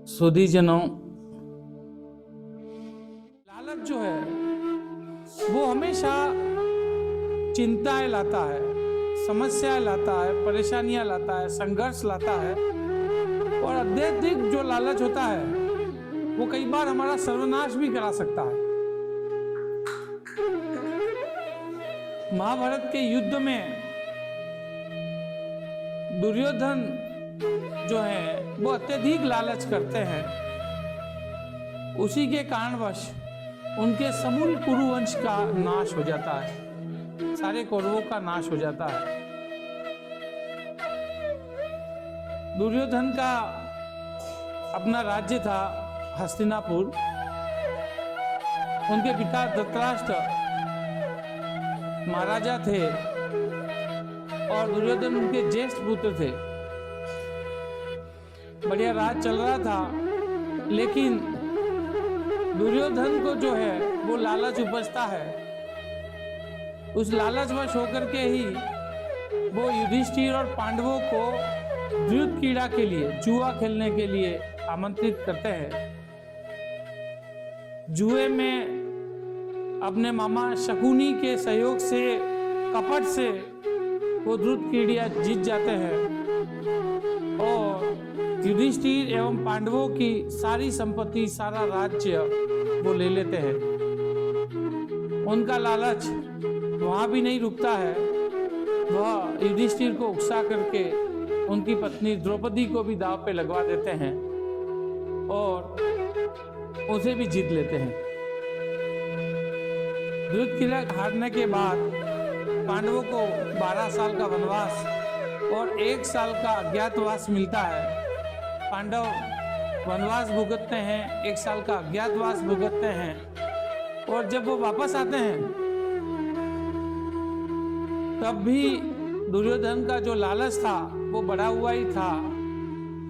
सुधीजनों, लालच जो है वो हमेशा चिंताएं लाता है, समस्याएं लाता है, परेशानियां लाता है, संघर्ष लाता है। और अत्यधिक जो लालच होता है वो कई बार हमारा सर्वनाश भी करा सकता है। महाभारत के युद्ध में दुर्योधन जो है वो अत्यधिक लालच करते हैं। उसी के कारणवश उनके समूल कुरुवंश का नाश हो जाता है, सारे कौरवों का नाश हो जाता है। दुर्योधन का अपना राज्य था हस्तिनापुर। उनके पिता धृतराष्ट्र महाराजा थे और दुर्योधन उनके ज्येष्ठ पुत्र थे। बढ़िया राज चल रहा था, लेकिन दुर्योधन को जो है वो लालच उपजता है। उस लालचवश होकर के ही वो युधिष्ठिर और पांडवों को द्यूत क्रीड़ा के लिए, जुआ खेलने के लिए आमंत्रित करते हैं। जुए में अपने मामा शकुनी के सहयोग से, कपट से वो द्यूत क्रीड़ा जीत जाते हैं और युधिष्ठिर एवं पांडवों की सारी संपत्ति, सारा राज्य वो ले लेते हैं। उनका लालच वहां भी नहीं रुकता है। वह युधिष्ठिर को उकसा करके उनकी पत्नी द्रौपदी को भी दांव पे लगवा देते हैं और उसे भी जीत लेते हैं। युद्ध क्रीड़ा हारने के बाद पांडवों को 12 साल का वनवास और 1 साल का अज्ञातवास मिलता है। पांडव वनवास भुगतते हैं, 1 साल का अज्ञातवास भुगतते हैं और जब वो वापस आते हैं तब भी दुर्योधन का जो लालच था वो बढ़ा हुआ ही था,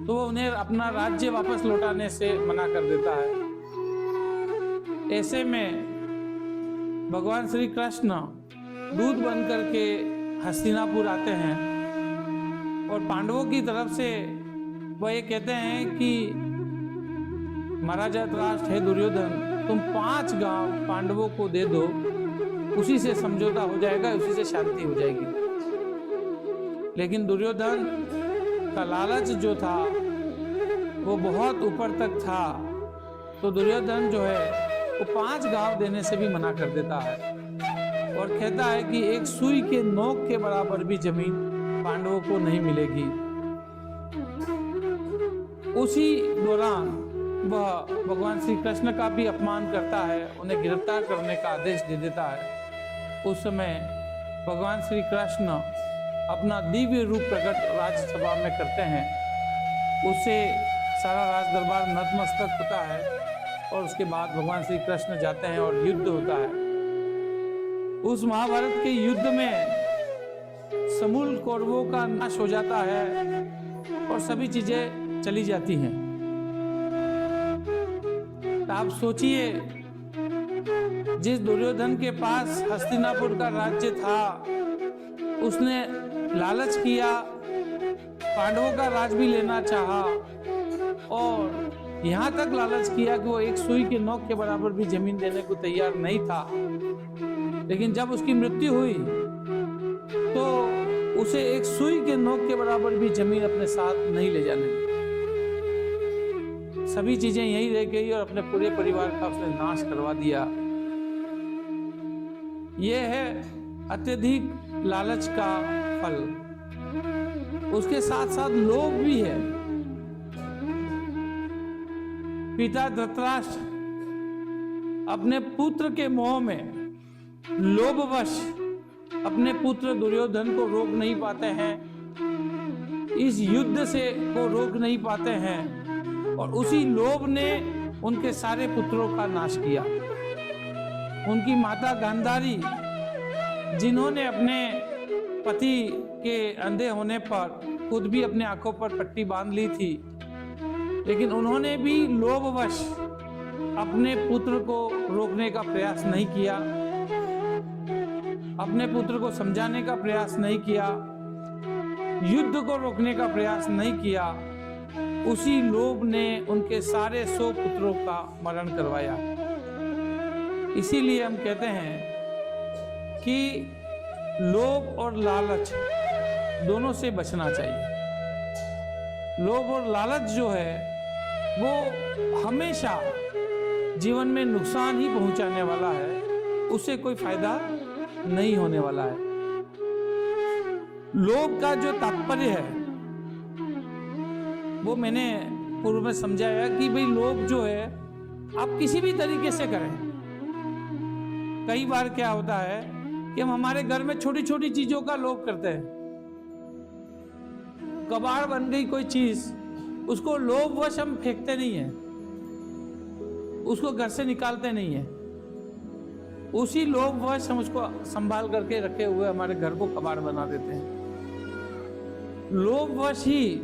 तो वो उन्हें अपना राज्य वापस लौटाने से मना कर देता है। ऐसे में भगवान श्री कृष्ण दूत बन करके हस्तिनापुर आते हैं और पांडवों की तरफ से वह ये कहते हैं कि महाराजा धृतराष्ट्र है दुर्योधन, तुम 5 गांव पांडवों को दे दो, उसी से समझौता हो जाएगा, उसी से शांति हो जाएगी। लेकिन दुर्योधन का लालच जो था वो बहुत ऊपर तक था, तो दुर्योधन जो है वो 5 गांव देने से भी मना कर देता है और कहता है कि एक सुई के नोक के बराबर भी जमीन पांडवों को नहीं मिलेगी। उसी दौरान वह भगवान श्री कृष्ण का भी अपमान करता है, उन्हें गिरफ्तार करने का आदेश दे देता है। उस समय भगवान श्री कृष्ण अपना दिव्य रूप प्रकट राज्यसभा में करते हैं। उससे सारा राज दरबार नतमस्तक होता है और उसके बाद भगवान श्री कृष्ण जाते हैं और युद्ध होता है। उस महाभारत के युद्ध में समूल कौरवों का नाश हो जाता है और सभी चीजें चली जाती हैं। तो आप सोचिए, जिस दुर्योधन के पास हस्तिनापुर का राज्य था, उसने लालच किया, पांडवों का राज भी लेना चाहा और यहाँ तक लालच किया कि वो एक सुई के नोक के बराबर भी जमीन देने को तैयार नहीं था। लेकिन जब उसकी मृत्यु हुई तो उसे एक सुई के नोक के बराबर भी जमीन अपने साथ नहीं ले जाने दी। सभी चीजें यहीं रह गई और अपने पूरे परिवार का उसने नाश करवा दिया। यह है अत्यधिक लालच का फल। उसके साथ साथ लोभ भी है। पिता धृतराष्ट्र अपने पुत्र के मोह में लोभवश अपने पुत्र दुर्योधन को रोक नहीं पाते हैं, इस युद्ध से को रोक नहीं पाते हैं और उसी लोभ ने उनके सारे पुत्रों का नाश किया। उनकी माता गांधारी, जिन्होंने अपने पति के अंधे होने पर खुद भी अपने आंखों पर पट्टी बांध ली थी, लेकिन उन्होंने भी लोभवश अपने पुत्र को रोकने का प्रयास नहीं किया, अपने पुत्र को समझाने का प्रयास नहीं किया, युद्ध को रोकने का प्रयास नहीं किया। उसी लोभ ने उनके सारे 100 पुत्रों का मरण करवाया। इसीलिए हम कहते हैं कि लोभ और लालच दोनों से बचना चाहिए। लोभ और लालच जो है वो हमेशा जीवन में नुकसान ही पहुंचाने वाला है, उससे कोई फायदा नहीं होने वाला है। लोभ का जो तात्पर्य है वो मैंने पूर्व में समझाया कि भाई लोभ जो है आप किसी भी तरीके से करें। कई बार क्या होता है कि हम हमारे घर में छोटी छोटी चीजों का लोभ करते हैं। कबाड़ बन गई कोई चीज, उसको लोभवश हम फेंकते नहीं है, उसको घर से निकालते नहीं है, उसी लोभवश हम उसको संभाल करके रखे हुए हमारे घर को कबाड़ बना देते हैं। लोभवश ही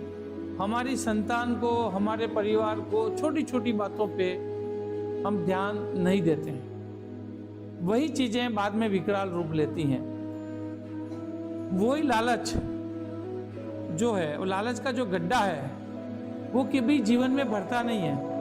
हमारी संतान को, हमारे परिवार को छोटी छोटी बातों पे हम ध्यान नहीं देते हैं। वही चीजें बाद में विकराल रूप लेती हैं। वही लालच जो है, वो लालच का जो गड्ढा है वो कभी जीवन में भरता नहीं है।